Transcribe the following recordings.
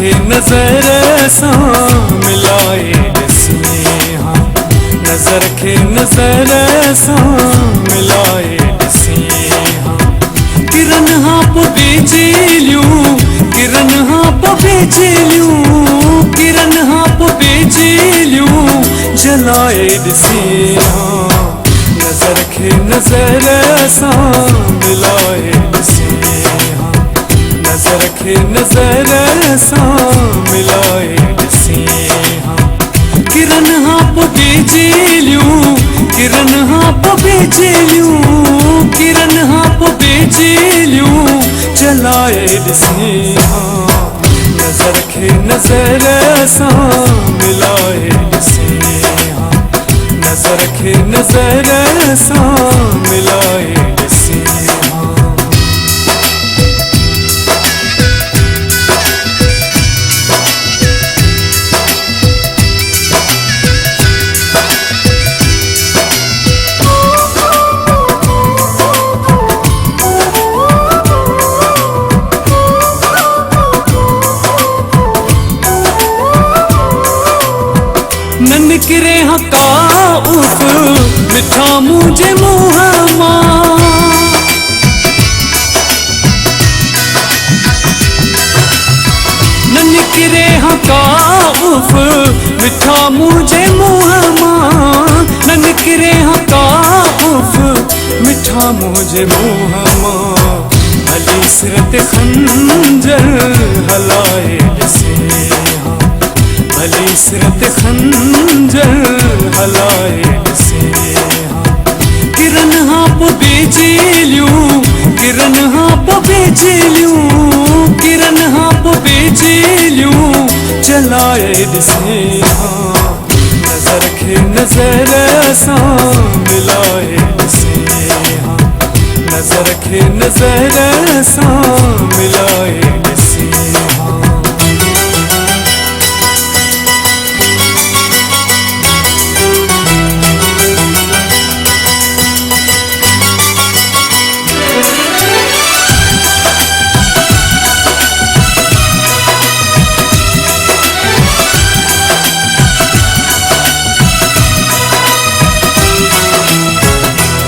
खे नज़र सां मिलाए ॾिसी हाँ, नज़र खे नज़र सां मिलाए ॾिसी हाँ। किरन हाँ पोइ बिजलियूं, किरन हाँ पोइ बिजलियूं, किरन हाँ पोइ बिजलियूं जलाए ॾिसी हाँ, नज़र खे नज़र सां मिलाए ॾिसी हाँ, नज़र खे नज़र सां मिलाए ॾिसी हाँ। किरन हाँ पोइ बिजलियूं, किरन हाँ पोइ बिजलियूं, किरन हाँ पोइ बिजलियूं जलाए ॾिसी हाँ, नज़र खे नज़र सां मिलाए ॾिसी हाँ, नज़र खे नज़र सां मिलाए ॾिसी हाँ। न निकिरे हाँ का उफ मिठा मुंहिंजे मुंह मां, न निकिरे हाँ का उफ मिठा मुंहिंजे मुंह मां, न निकिरे हाँ का उफ मिठा मुंहिंजे मुंह मां। भली सिर ते खंजर हलाए ॾिसी हाँ, भली सिर ते खंजर हलाए ॾिसी हाँ। किरन हाँ पोइ बिजलियूं, किरन हाँ पोइ बिजलियूं, किरन हाँ पोइ बिजलियूं जलाए ॾिसी हाँ, नज़र खे नज़र सां मिलाए ॾिसी हाँ, नज़र खे नज़र सां मिलाए ॾिसी हाँ।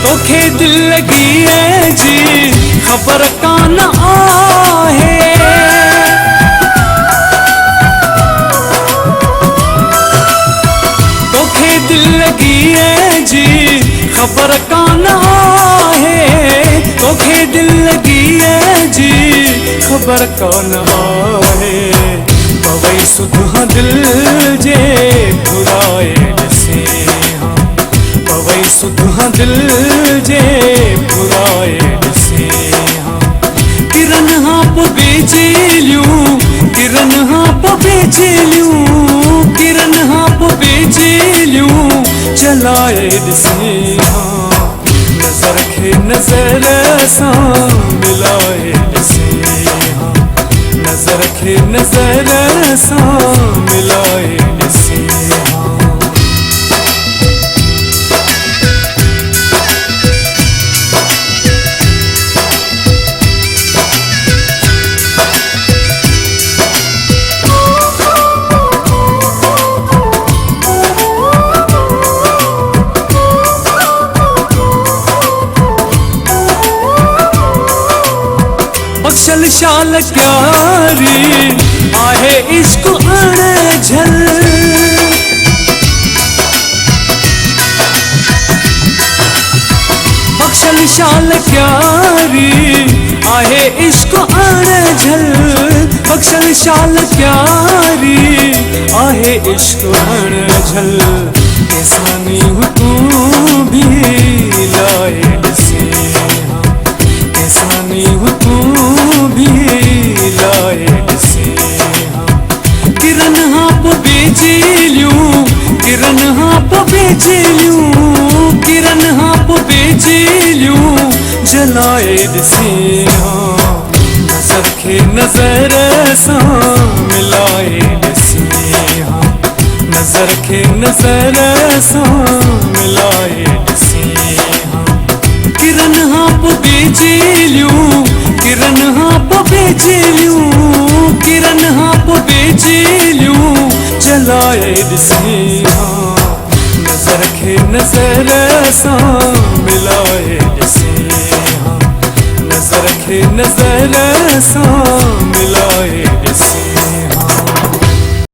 तोखे दिल लगी है जी खबर कान आहे, तोखे दिल लगी है जी खबर कान आहे, तोखे दिल लगी है जी खबर कान आहे। पवई सुधा दिल जे घुराए ॾिसी हाँ, पवई सुधा दिल जे घुराए ॾिसी हाँ। किरन हाँ पोइ बिजलियूं, किरन हाँ पोइ बिजलियूं, किरन हाँ पोइ बिजलियूं जलाए ॾिसी हाँ, नज़र खे नज़र सां मिलाए ॾिसी हाँ, नज़र खे नज़र सां मिलाए ॾिसी हाँ। बख्शल शाल प्यारी आहे इश्क अणझल, बख्शल शाल प्यारी आहे इश्क अणझल, बख्शल शाल प्यारी आहे इश्क अणझल। केसानी तूं भी लाए ॾिसी हाँ, केसानी तूं भी लाए ॾिसी हाँ। किरन हाँ पोइ बिजलियूं, किरन हाँ पोइ बिजलियूं, किरन हाँ पोइ बिजलियूं जलाए ॾिसी हाँ, नज़र खे नज़र सां मिलाए ॾिसी हाँ, नज़र खे नज़र सां मिलाए ॾिसी हाँ। किरन हाँ पोइ बिजलियूं, किरन हाँ पोइ बिजलियूं, किरन हाँ पोइ मिलाए ॾिसी नज़र खे नज़र सां मिलाए ॾिसी नज़र खे नज़र सां मिलाए